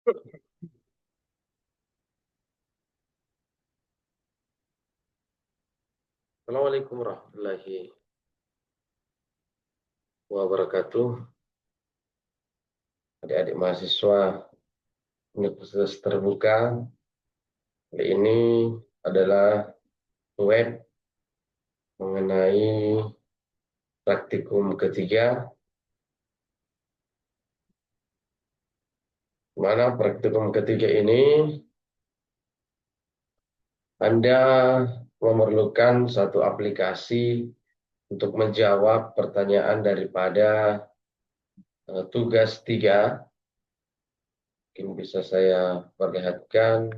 Assalamualaikum warahmatullahi wabarakatuh. Adik-adik mahasiswa Universitas Terbuka. Kali ini adalah web mengenai praktikum ketiga, mana praktikum ketiga ini Anda memerlukan satu aplikasi untuk menjawab pertanyaan daripada tugas 3. Mungkin bisa saya perlihatkan.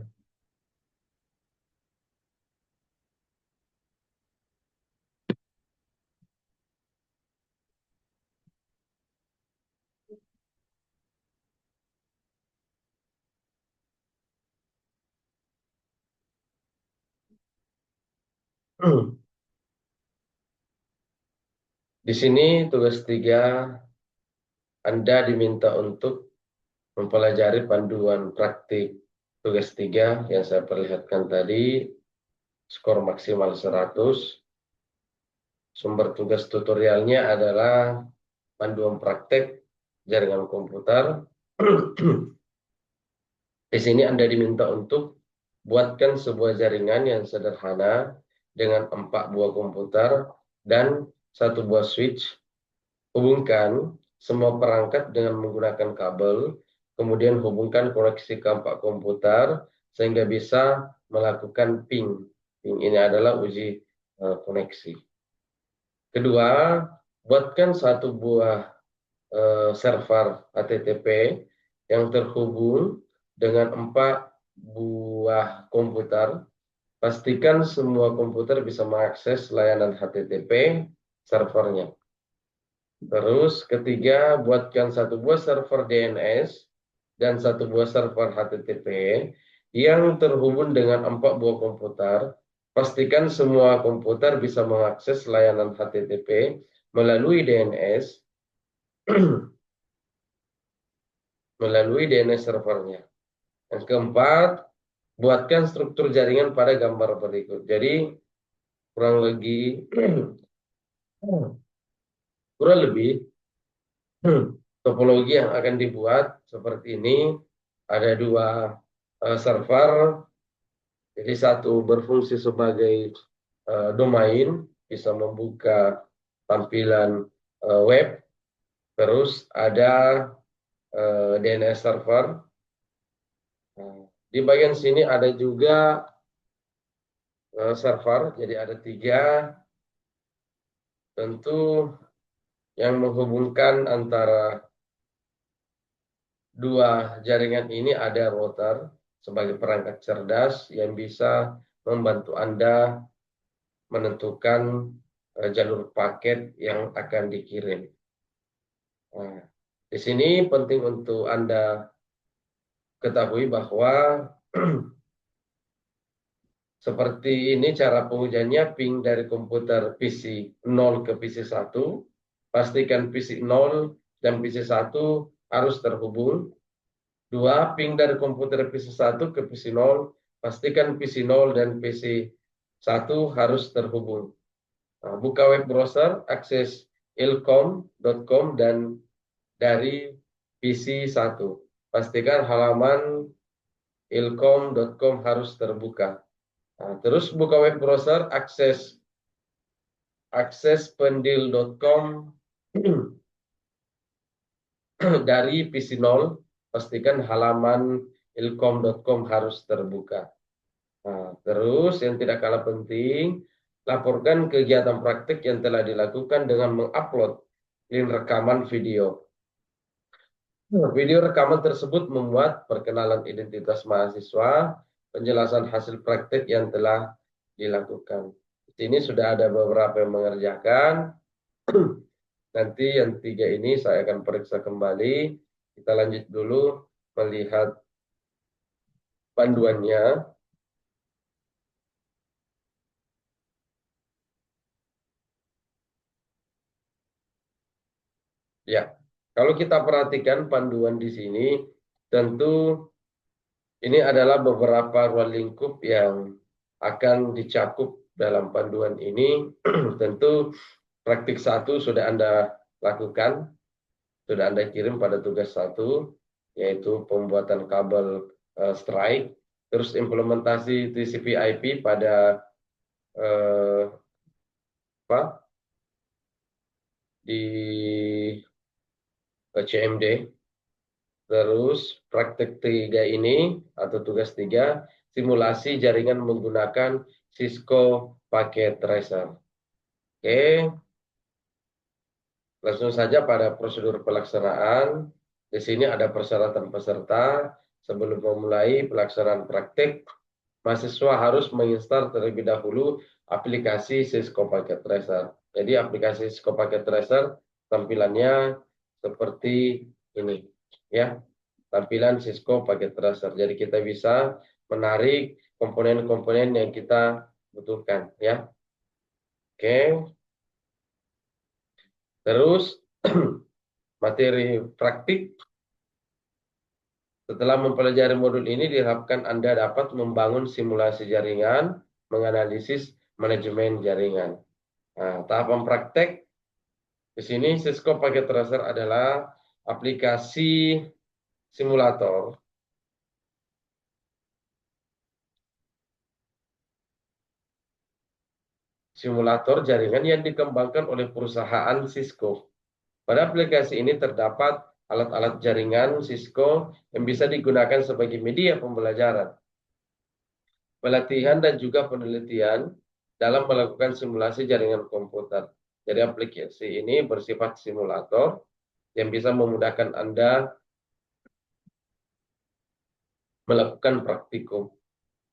Di sini tugas 3 Anda diminta untuk mempelajari panduan praktik tugas 3 yang saya perlihatkan tadi, skor maksimal 100. Sumber tugas tutorialnya adalah panduan praktek jaringan komputer. Di sini Anda diminta untuk buatkan sebuah jaringan yang sederhana dengan 4 buah komputer dan 1 buah switch. Hubungkan semua perangkat dengan menggunakan kabel, kemudian hubungkan koneksi ke 4 komputer sehingga bisa melakukan ping. Ping ini adalah uji koneksi. Kedua, buatkan 1 buah server HTTP yang terhubung dengan 4 buah komputer. Pastikan semua komputer bisa mengakses layanan HTTP servernya. Terus ketiga, buatkan 1 buah server DNS dan 1 buah server HTTP yang terhubung dengan 4 buah komputer. Pastikan semua komputer bisa mengakses layanan HTTP melalui DNS servernya. Yang keempat, buatkan struktur jaringan pada gambar berikut. Jadi kurang lebih topologi yang akan dibuat seperti ini. Ada 2 server, jadi 1 berfungsi sebagai domain, bisa membuka tampilan web. Terus ada DNS server. Di bagian sini ada juga server, jadi ada 3. Tentu yang menghubungkan antara 2 jaringan ini ada router sebagai perangkat cerdas yang bisa membantu Anda menentukan jalur paket yang akan dikirim. Nah, di sini penting untuk Anda ketahui bahwa seperti ini cara pengujiannya, ping dari komputer PC 0 ke PC 1. Pastikan PC 0 dan PC 1 harus terhubung. 2, ping dari komputer PC 1 ke PC 0. Pastikan PC 0 dan PC 1 harus terhubung. Nah, buka web browser, akses ilkom.com dan dari PC 1. Pastikan halaman ilkom.com harus terbuka. Nah, terus buka web browser, akses pendil.com dari PC 0. Pastikan halaman ilkom.com harus terbuka. Nah, terus yang tidak kalah penting, laporkan kegiatan praktik yang telah dilakukan dengan mengupload link rekaman video. Video rekaman tersebut memuat perkenalan identitas mahasiswa, penjelasan hasil praktik yang telah dilakukan. Di sini sudah ada beberapa yang mengerjakan. Nanti yang 3 ini saya akan periksa kembali. Kita lanjut dulu melihat panduannya. Ya, kalau kita perhatikan panduan di sini, tentu Ini adalah beberapa ruang lingkup yang akan dicakup dalam panduan ini. Tentu praktik 1 sudah Anda lakukan, sudah Anda kirim pada tugas 1, yaitu pembuatan kabel strike, terus implementasi TCP/IP pada eh, apa di CMD. Terus praktik 3 ini atau tugas 3, simulasi jaringan menggunakan Cisco Packet Tracer. Oke, langsung saja pada prosedur pelaksanaan. Di sini ada persyaratan peserta. Sebelum memulai pelaksanaan praktik, mahasiswa harus menginstal terlebih dahulu aplikasi Cisco Packet Tracer. Jadi aplikasi Cisco Packet Tracer tampilannya seperti ini, ya. Tampilan Cisco Packet Tracer. Jadi kita bisa menarik komponen-komponen yang kita butuhkan, ya. Oke. Terus materi praktik. Setelah mempelajari modul ini, diharapkan Anda dapat membangun simulasi jaringan, menganalisis manajemen jaringan. Nah, tahapan praktek di sini Cisco Packet Tracer adalah aplikasi simulator jaringan yang dikembangkan oleh perusahaan Cisco. Pada aplikasi ini terdapat alat-alat jaringan Cisco yang bisa digunakan sebagai media pembelajaran, pelatihan, dan juga penelitian dalam melakukan simulasi jaringan komputer. Jadi aplikasi ini bersifat simulator yang bisa memudahkan Anda melakukan praktikum.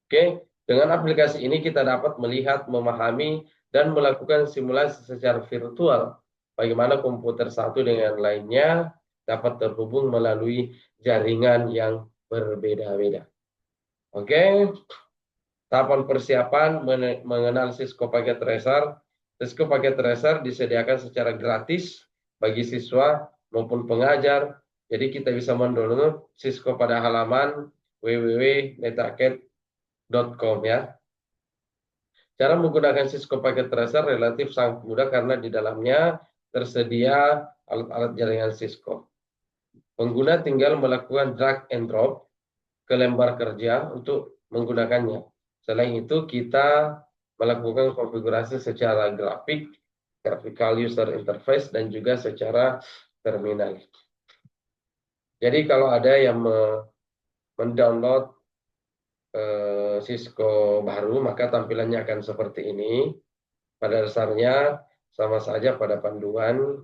Oke, dengan aplikasi ini kita dapat melihat, memahami, dan melakukan simulasi secara virtual. Bagaimana komputer satu dengan lainnya dapat terhubung melalui jaringan yang berbeda-beda. Oke, tahapan persiapan mengenal Cisco Packet Tracer. Cisco Packet Tracer disediakan secara gratis bagi siswa maupun pengajar. Jadi kita bisa mendownload Cisco pada halaman www.netaket.com, ya. Cara menggunakan Cisco Packet Tracer relatif sangat mudah karena di dalamnya tersedia alat-alat jaringan Cisco. Pengguna tinggal melakukan drag and drop ke lembar kerja untuk menggunakannya. Selain itu, kita melakukan konfigurasi secara graphical user interface, dan juga secara terminal. Jadi kalau ada yang mendownload Cisco baru, maka tampilannya akan seperti ini. Pada dasarnya sama saja pada panduan,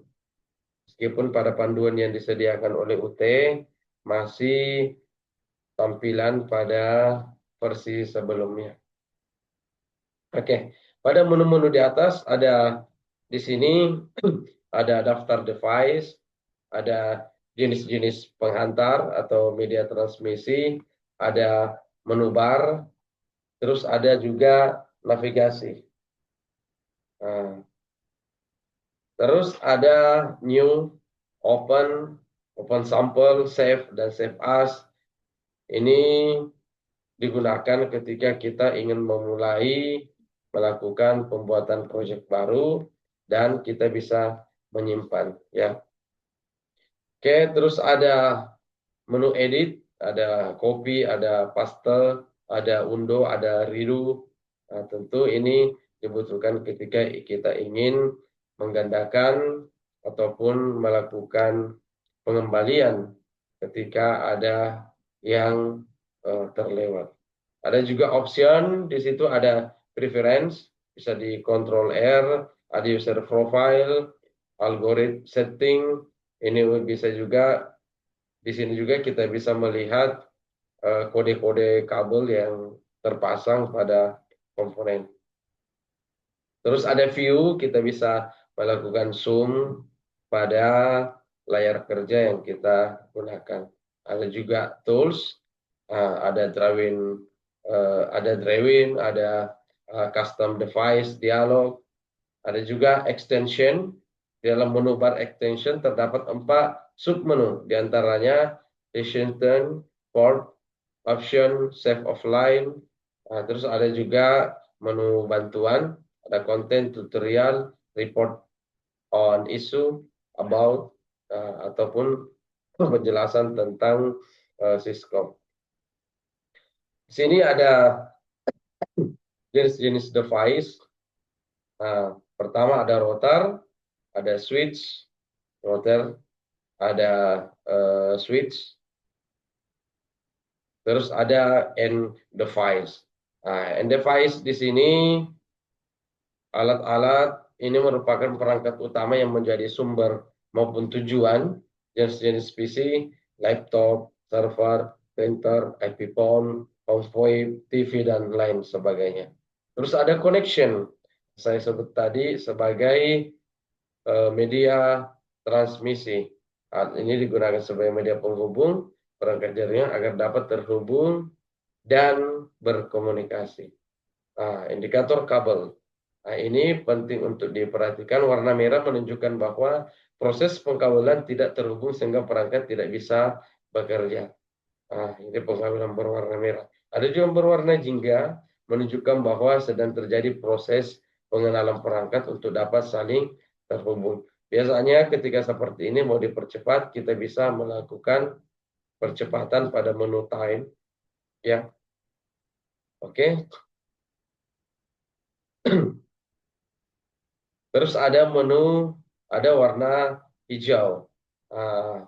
meskipun pada panduan yang disediakan oleh UT masih tampilan pada versi sebelumnya. Oke, pada menu-menu di atas ada di sini ada daftar device, ada jenis-jenis penghantar atau media transmisi, ada menu bar, terus ada juga navigasi. Nah, terus ada new, open, open sample, save, dan save as. Ini digunakan ketika kita ingin memulai melakukan pembuatan proyek baru dan kita bisa menyimpan, ya. Oke, terus ada menu edit, ada copy, ada paste, ada undo, ada redo. Nah, tentu ini dibutuhkan ketika kita ingin menggandakan ataupun melakukan pengembalian ketika ada yang terlewat. Ada juga option, di situ ada preference, bisa di control R, ada user profile, algorithm setting. Ini bisa juga, di sini juga kita bisa melihat kode-kode kabel yang terpasang pada komponen. Terus ada view, kita bisa melakukan zoom pada layar kerja yang kita gunakan. Ada juga tools, ada drawing, ada custom device dialog, ada juga extension. Di dalam menu bar extension terdapat 4 submenu, diantaranya destination, port, option save offline. Terus ada juga menu bantuan, ada content tutorial, report on issue, about, ataupun penjelasan tentang Syscom. Di sini ada jenis-jenis device. Pertama ada router, ada switch, router, ada switch, terus ada end device. End device di sini alat-alat ini merupakan perangkat utama yang menjadi sumber maupun tujuan jenis-jenis PC, laptop, server, printer, IP phone, home VoIP, TV, dan lain sebagainya. Terus ada connection, saya sebut tadi sebagai media transmisi. Ini digunakan sebagai media penghubung perangkat jaringan agar dapat terhubung dan berkomunikasi. Indikator kabel. Ini penting untuk diperhatikan. Warna merah menunjukkan bahwa proses pengkabelan tidak terhubung sehingga perangkat tidak bisa bekerja. Ini pengkabelan berwarna merah. Ada juga berwarna jingga menunjukkan bahwa sedang terjadi proses pengenalan perangkat untuk dapat saling terhubung. Biasanya ketika seperti ini mau dipercepat, kita bisa melakukan percepatan pada menu time, ya. Oke. Terus ada menu, ada warna hijau.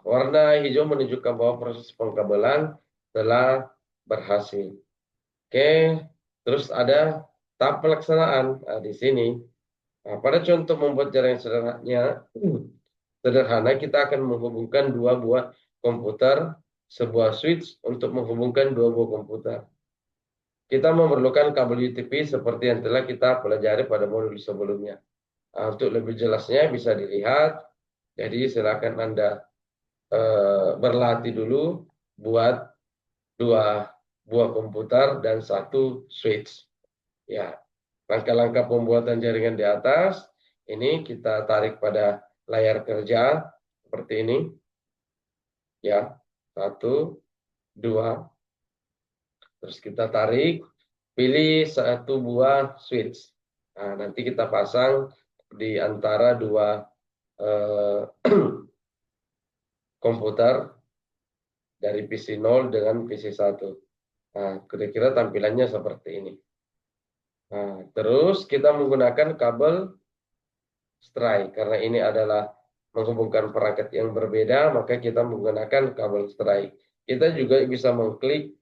Warna hijau menunjukkan bahwa proses pengkabelan telah berhasil. Oke, terus ada tahap pelaksanaan. Di sini, pada contoh membuat jaringan sederhana, kita akan menghubungkan dua buah komputer, sebuah switch untuk menghubungkan dua buah komputer. Kita memerlukan kabel UTP seperti yang telah kita pelajari pada modul sebelumnya. Untuk lebih jelasnya bisa dilihat. Jadi silakan Anda berlatih dulu buat dua buah komputer dan satu switch. Ya, langkah-langkah pembuatan jaringan di atas ini kita tarik pada layar kerja seperti ini. Ya, satu, dua. Terus kita tarik, pilih satu buah switch. Nanti kita pasang di antara dua komputer dari PC 0 dengan PC 1. Kira-kira tampilannya seperti ini. Terus kita menggunakan kabel STRY. Karena ini adalah menghubungkan perangkat yang berbeda, maka kita menggunakan kabel STRY. Kita juga bisa mengklik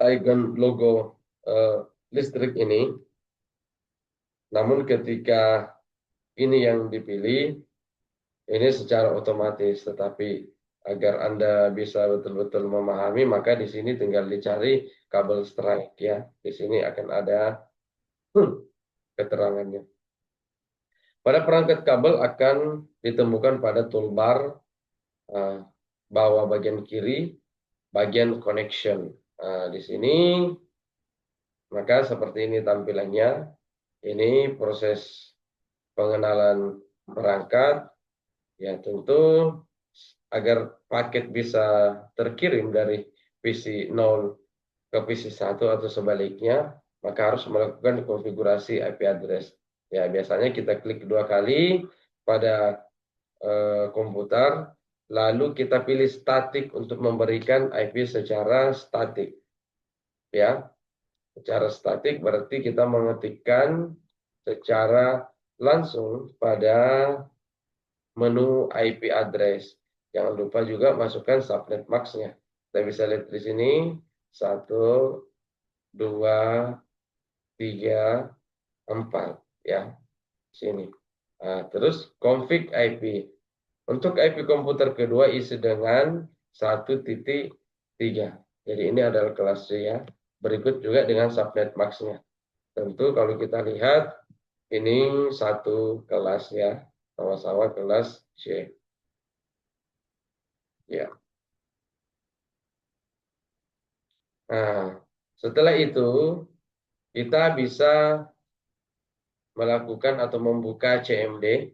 icon logo listrik ini. Namun ketika ini yang dipilih, ini secara otomatis. Tetapi agar Anda bisa betul-betul memahami, maka di sini tinggal dicari kabel strike, ya. Di sini akan ada keterangannya. Pada perangkat kabel akan ditemukan pada toolbar bawah bagian kiri, bagian connection. Di sini, maka seperti ini tampilannya. Ini proses pengenalan perangkat. Ya, tentu agar paket bisa terkirim dari PC 0 ke PC 1 atau sebaliknya, maka harus melakukan konfigurasi IP address. Ya, biasanya kita klik dua kali pada komputer, lalu kita pilih statik untuk memberikan IP secara statik. Ya, secara statik berarti kita mengetikkan secara langsung pada menu IP address. Jangan lupa juga masukkan subnet max-nya. Kita bisa lihat di sini 1, 2, 3, 4, ya. Sini. Terus config IP. Untuk IP komputer kedua isi dengan 1.3. Jadi ini adalah kelas C, ya. Berikut juga dengan subnet max-nya. Tentu kalau kita lihat ini satu kelas, ya. Sama-sama kelas C. Ya. Nah, setelah itu kita bisa melakukan atau membuka CMD.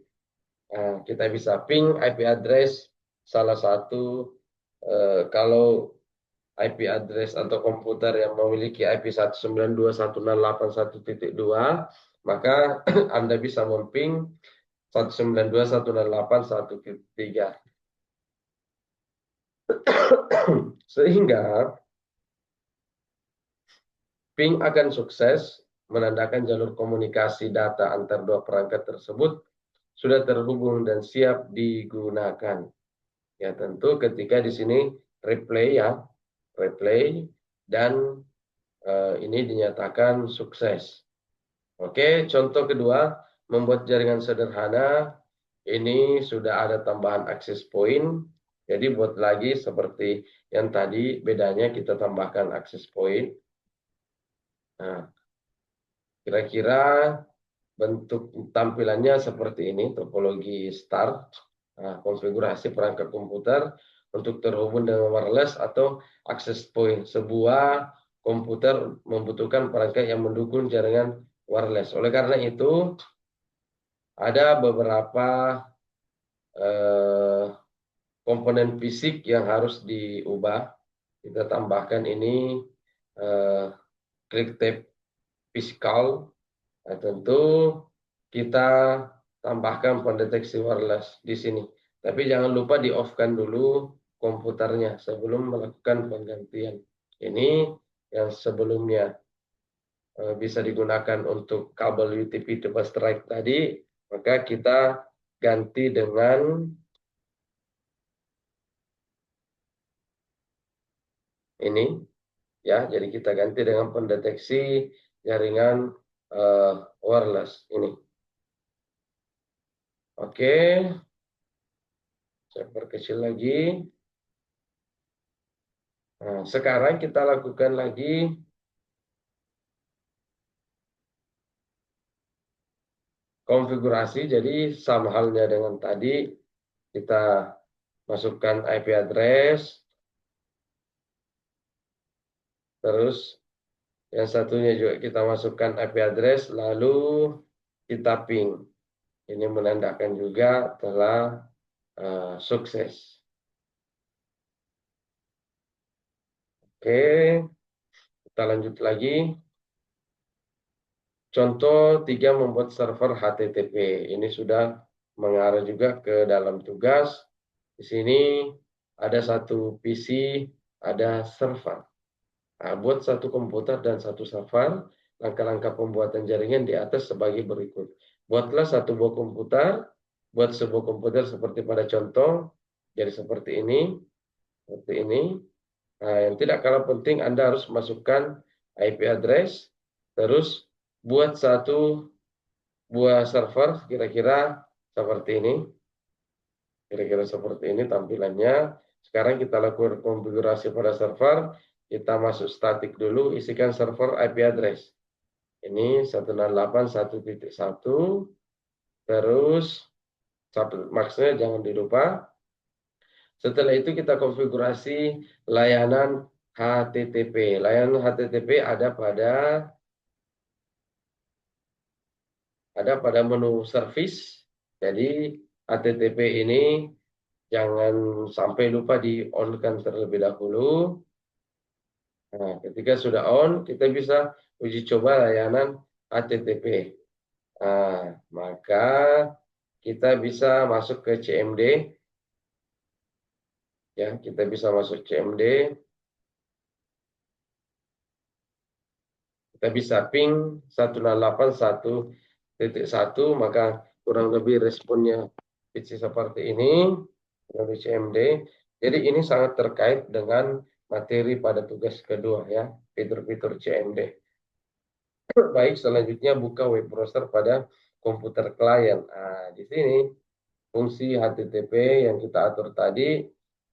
Kita bisa ping IP address salah satu kalau IP address atau komputer yang memiliki IP 192.168.1.2, maka Anda bisa memping 192.168.1.3. Sehingga ping akan sukses menandakan jalur komunikasi data antar dua perangkat tersebut sudah terhubung dan siap digunakan. Ya, tentu ketika di sini replay ya, replay dan ini dinyatakan sukses. Oke, contoh kedua, membuat jaringan sederhana. Ini sudah ada tambahan access point. Jadi buat lagi seperti yang tadi, bedanya kita tambahkan access point. Nah, kira-kira bentuk tampilannya seperti ini, topologi start, konfigurasi perangkat komputer untuk terhubung dengan wireless atau access point. Sebuah komputer membutuhkan perangkat yang mendukung jaringan wireless. Oleh karena itu, ada beberapa komponen fisik yang harus diubah. Kita tambahkan ini click tape fisikal. Nah, tentu kita tambahkan pendeteksi wireless di sini. Tapi jangan lupa di off-kan dulu komputernya sebelum melakukan penggantian. Ini yang sebelumnya bisa digunakan untuk kabel UTP double strike tadi, maka kita ganti dengan ini ya. Jadi kita ganti dengan pendeteksi jaringan wireless ini. Oke, saya perkecil lagi. Nah, sekarang kita lakukan lagi konfigurasi. Jadi sama halnya dengan tadi, kita masukkan IP address, terus yang satunya juga kita masukkan IP address, lalu kita ping. Ini menandakan juga telah sukses. Oke, kita lanjut lagi. Contoh 3, membuat server HTTP. Ini sudah mengarah juga ke dalam tugas. Di sini ada satu PC, ada server. Nah, buat satu komputer dan satu server, langkah-langkah pembuatan jaringan di atas sebagai berikut. Buatlah satu buah komputer, buat sebuah komputer seperti pada contoh, jadi seperti ini, seperti ini. Nah, yang tidak kalah penting, Anda harus masukkan IP address, terus buat satu buah server, kira-kira seperti ini. Kira-kira seperti ini tampilannya. Sekarang kita lakukan konfigurasi pada server. Kita masuk statik dulu, isikan server IP address. Ini 168.1.1. Terus, maksudnya jangan dilupa. Setelah itu kita konfigurasi layanan HTTP. Layanan HTTP ada pada menu service. Jadi HTTP ini jangan sampai lupa di on-kan terlebih dahulu. Nah, ketika sudah on, kita bisa uji coba layanan HTTP. Nah, maka kita bisa masuk ke CMD. Ya, kita bisa masuk CMD. Kita bisa ping 168.1.1, maka kurang lebih responnya seperti ini dari CMD. Jadi ini sangat terkait dengan materi pada tugas kedua ya, fitur-fitur CMD. Baik, selanjutnya buka web browser pada komputer klien. Nah, di sini fungsi HTTP yang kita atur tadi,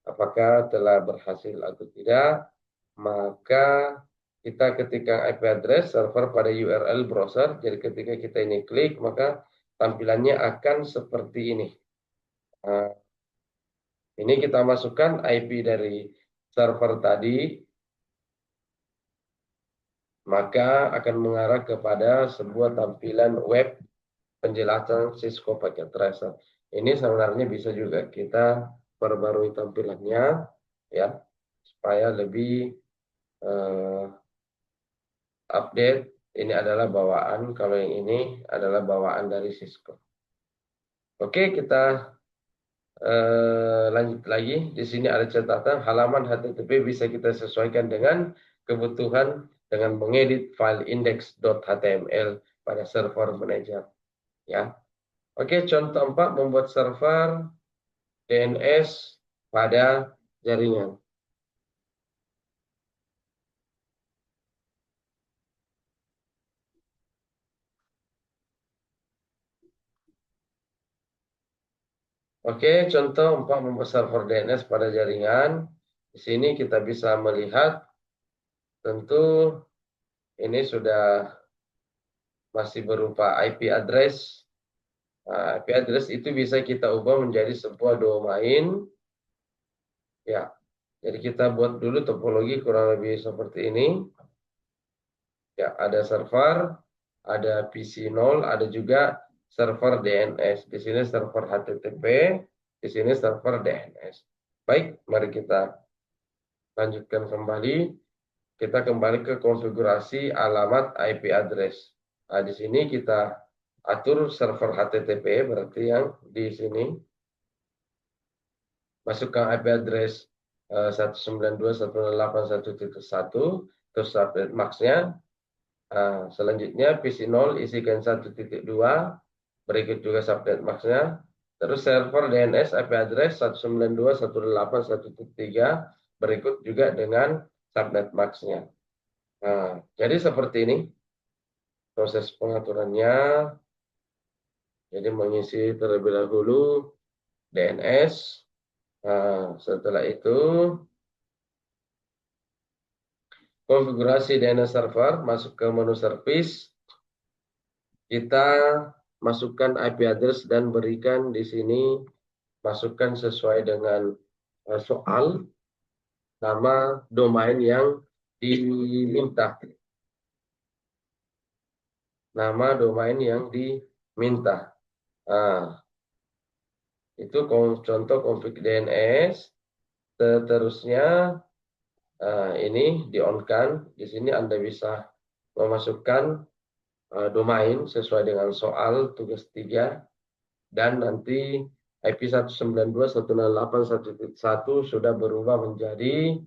apakah telah berhasil atau tidak, maka kita ketikkan IP address server pada URL browser. Jadi ketika kita ini klik, maka tampilannya akan seperti ini. Nah, ini kita masukkan IP dari server tadi, maka akan mengarah kepada sebuah tampilan web penjelasan Cisco Packet Tracer. Ini sebenarnya bisa juga kita perbarui tampilannya, ya. supaya lebih update. Ini adalah bawaan, kalau yang ini adalah bawaan dari Cisco. Oke, kita lanjut lagi. Di sini ada catatan halaman HTTP bisa kita sesuaikan dengan kebutuhan dengan mengedit file index.html pada server manager. Ya, oke. Contoh 4, membuat server DNS pada jaringan. Oke, contoh 4, membuat server DNS pada jaringan. Di sini kita bisa melihat tentu ini sudah masih berupa IP address. Nah, IP address itu bisa kita ubah menjadi sebuah domain. Ya, jadi kita buat dulu topologi kurang lebih seperti ini. Ya, ada server, ada PC0, ada juga server DNS. Di sini server HTTP, di sini server DNS. Baik, mari kita lanjutkan kembali. Kita kembali ke konfigurasi alamat IP address. Nah, di sini kita atur server HTTP, berarti yang di sini masukkan IP address 192.168.1.1, terus subnet max-nya. Nah, selanjutnya PC0 isikan 1.2, berikut juga subnet max-nya. Terus server DNS IP address 192.168.1.3, berikut juga dengan subnet max-nya. Nah, jadi seperti ini proses pengaturannya. Jadi mengisi terlebih dahulu DNS. Nah, setelah itu konfigurasi DNS server, masuk ke menu service. Kita masukkan IP address dan berikan di sini, masukkan sesuai dengan soal nama domain yang diminta. Nama domain yang diminta. Nah, itu contoh config DNS. Seterusnya ini di-on-kan. Di sini Anda bisa memasukkan domain sesuai dengan soal tugas 3, dan nanti IP 192.168.1.1 sudah berubah menjadi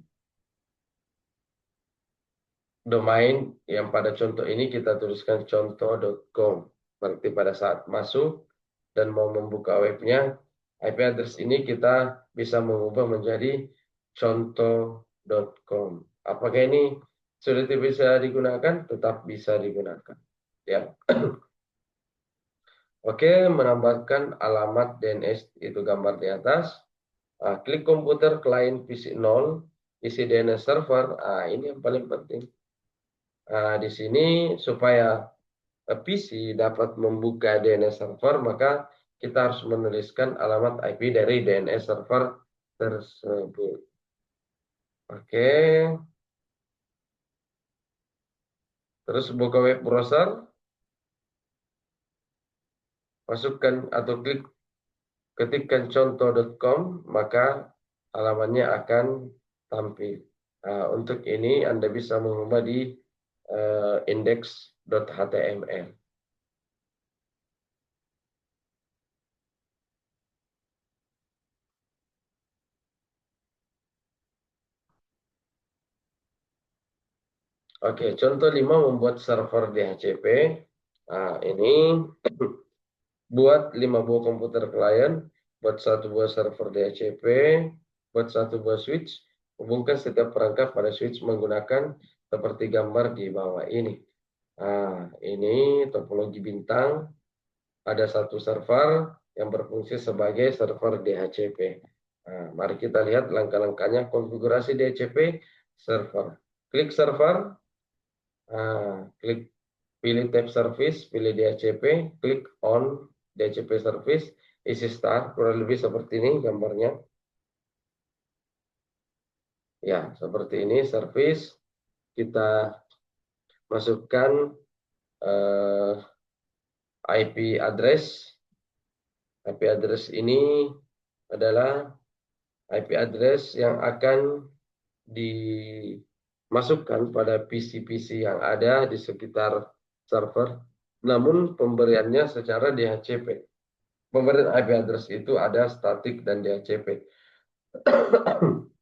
domain yang pada contoh ini kita tuliskan contoh.com. Berarti pada saat masuk dan mau membuka webnya, IP address ini kita bisa mengubah menjadi contoh.com. Apakah ini sudah bisa digunakan? Tetap bisa digunakan. Ya. Oke, menambahkan alamat DNS itu gambar di atas. Klik komputer klien PC0, isi DNS server. Ini yang paling penting. Di sini supaya PC dapat membuka DNS server, maka kita harus menuliskan alamat IP dari DNS server tersebut. Oke. Terus buka web browser, masukkan atau ketikkan contoh.com, maka alamatnya akan tampil. Untuk ini Anda bisa mengubah di index.html. Oke, contoh 5, membuat server DHCP. Ini buat 5 buah komputer klien, buat 1 buah server DHCP, buat 1 buah switch, hubungkan setiap perangkat pada switch menggunakan seperti gambar di bawah ini. Ini topologi bintang, ada 1 server yang berfungsi sebagai server DHCP. Mari kita lihat langkah-langkahnya konfigurasi DHCP server. Klik server, klik pilih tab service, pilih DHCP, klik on DHCP service, isi start, kurang lebih seperti ini gambarnya. Ya, seperti ini service. Kita masukkan IP address. IP address ini adalah IP address yang akan dimasukkan pada PC-PC yang ada di sekitar server, namun pemberiannya secara DHCP. Pemberian IP address itu ada statik dan DHCP.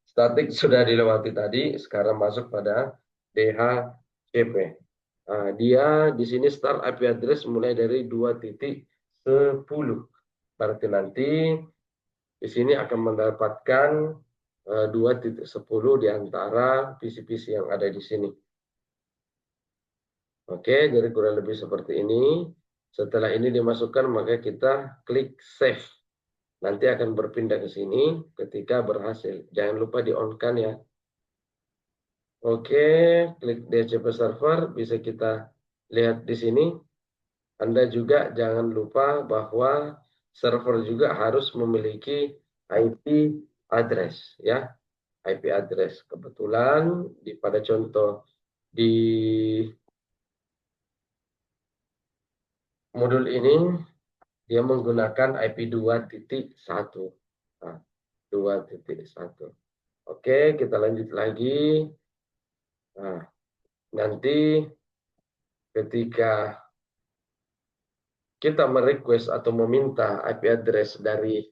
Statik sudah dilewati tadi, sekarang masuk pada DHCP. Nah, dia di sini start IP address mulai dari 2.10. Berarti nanti di sini akan mendapatkan 2.10 di antara PC-PC yang ada di sini. Oke, jadi kurang lebih seperti ini. Setelah ini dimasukkan, maka kita klik save. Nanti akan berpindah ke sini ketika berhasil. Jangan lupa di-on-kan ya. Oke, klik DHCP server, bisa kita lihat di sini. Anda juga jangan lupa bahwa server juga harus memiliki IP address ya. IP address. Kebetulan pada contoh di modul ini dia menggunakan IP 2.1. Nah, 2.1. Oke, kita lanjut lagi. Nah, nanti ketika kita merequest atau meminta IP address dari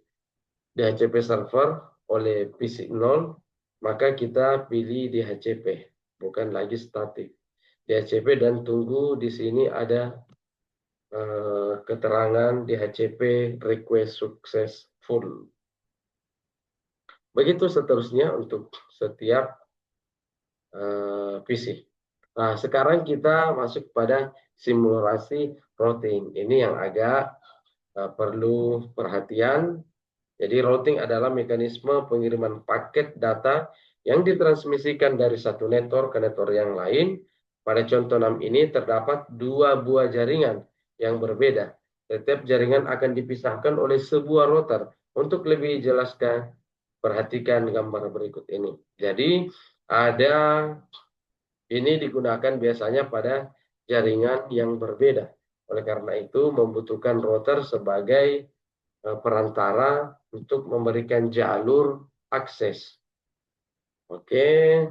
DHCP server oleh PC 0, maka kita pilih DHCP, bukan lagi statik. DHCP dan tunggu di sini ada keterangan DHCP request successful. Begitu seterusnya untuk setiap PC. Nah, sekarang kita masuk pada simulasi routing. Ini yang agak perlu perhatian. Jadi routing adalah mekanisme pengiriman paket data yang ditransmisikan dari satu network ke network yang lain. Pada contoh 6 ini terdapat dua buah jaringan yang berbeda. Setiap jaringan akan dipisahkan oleh sebuah router. Untuk lebih jelaskan, perhatikan gambar berikut ini. Jadi ada ini digunakan biasanya pada jaringan yang berbeda. Oleh karena itu membutuhkan router sebagai perantara untuk memberikan jalur akses. Oke,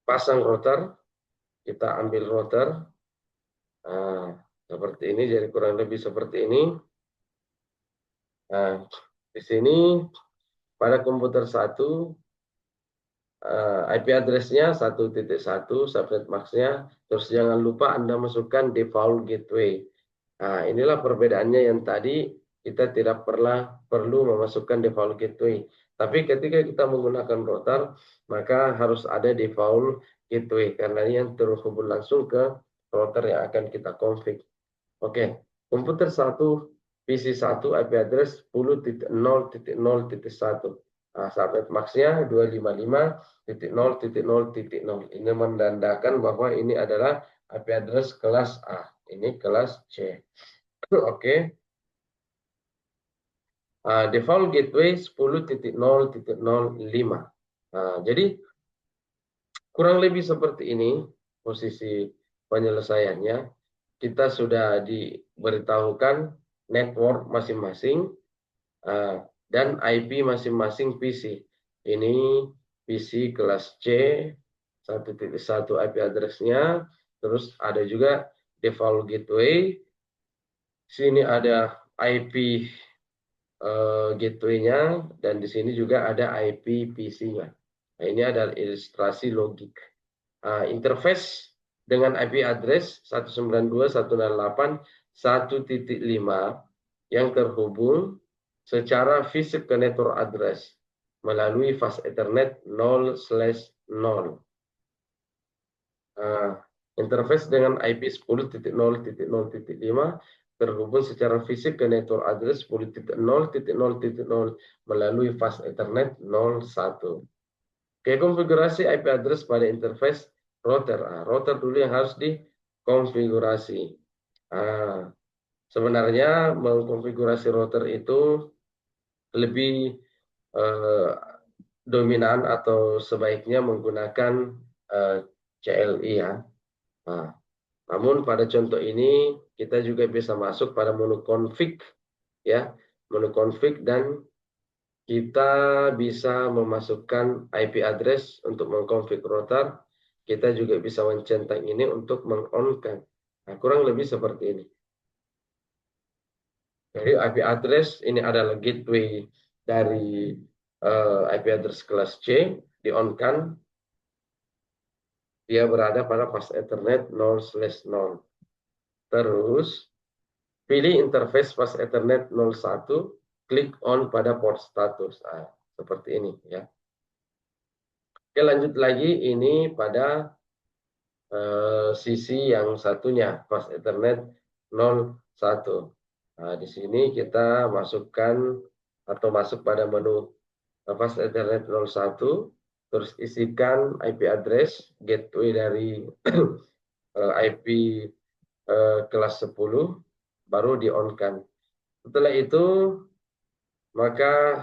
pasang router, kita ambil router. Nah, seperti ini, jadi kurang lebih seperti ini. Nah, di sini pada komputer 1 IP address-nya 1.1, subnet max-nya, terus jangan lupa Anda masukkan default gateway. Nah, inilah perbedaannya yang tadi kita tidak perlu memasukkan default gateway. Tapi ketika kita menggunakan router, maka harus ada default gateway karena ini yang terhubung langsung ke router yang akan kita config. Oke, komputer 1, PC 1, IP address 10.0.0.1. Nah, subnet max-nya 255.0.0.0. Ini menandakan bahwa ini adalah IP address kelas A. Ini kelas C. Oke. Default gateway 10.0.05. Jadi kurang lebih seperti ini posisi penyelesaiannya. Kita sudah diberitahukan network masing-masing dan IP masing-masing PC. Ini PC kelas C 1.1 IP address-nya, terus ada juga default gateway. Sini ada IP gateway-nya dan di sini juga ada IP PC-nya. Nah, ini adalah ilustrasi logik. Interface dengan IP address 192.168.1.5 yang terhubung secara fisik ke network address melalui fast Ethernet 0/0. Interface dengan IP 10.0.0.5 terhubung secara fisik ke network address 10.0.0.0 melalui fast Ethernet 01. Oke, konfigurasi IP address pada interface router. Router dulu yang harus dikonfigurasi. Sebenarnya mengkonfigurasi router itu lebih dominan atau sebaiknya menggunakan CLI ya. Namun pada contoh ini kita juga bisa masuk pada menu config ya, menu config dan kita bisa memasukkan IP address untuk mengkonfig router. Kita juga bisa mencentang ini untuk meng-on-kan. Nah, kurang lebih seperti ini. Jadi IP address ini adalah gateway dari IP address kelas C, di-on-kan, dia berada pada fast Ethernet 0/0. Terus, pilih interface fast Ethernet 01, klik on pada port status. Nah, seperti ini ya. Oke, lanjut lagi ini pada sisi yang satunya, fast Ethernet 01. Nah, di sini kita masukkan atau masuk pada menu fast Ethernet 01, terus isikan IP address gateway dari IP kelas 10, baru di-on-kan. Setelah itu, maka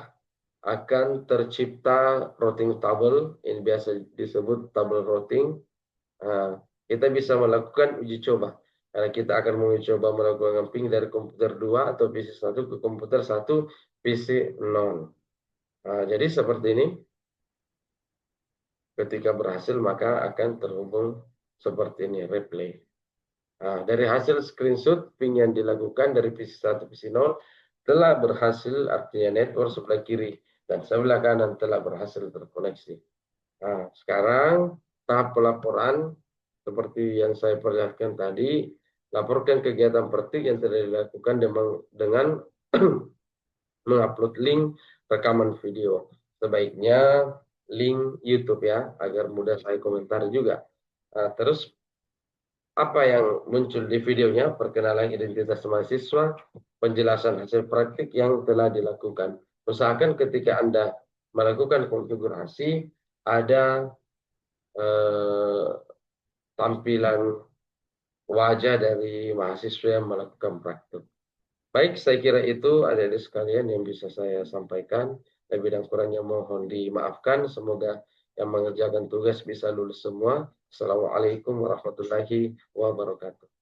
akan tercipta routing table, ini biasa disebut table routing. Nah, kita bisa melakukan uji coba. Karena kita akan menguji coba melakukan ping dari komputer 2 atau PC 1 ke komputer 1, PC 0. Nah, jadi seperti ini. Ketika berhasil, maka akan terhubung seperti ini, replay. Nah, dari hasil screenshot ping yang dilakukan dari PC 1 PC 0 telah berhasil, artinya network sebelah kiri dan sebelah kanan telah berhasil terkoneksi. Nah, sekarang tahap pelaporan seperti yang saya perlihatkan tadi, laporkan kegiatan praktik yang telah dilakukan dengan mengupload link rekaman video. Sebaiknya link YouTube ya, agar mudah saya komentar juga. Nah, terus apa yang muncul di videonya? Perkenalan identitas mahasiswa, penjelasan hasil praktik yang telah dilakukan. Usahakan ketika Anda melakukan konfigurasi, ada tampilan wajah dari mahasiswa yang melakukan praktik. Baik, saya kira itu adik-adik sekalian yang bisa saya sampaikan. Lebih dan kurangnya mohon dimaafkan. Semoga yang mengerjakan tugas bisa lulus semua. Assalamualaikum warahmatullahi wabarakatuh.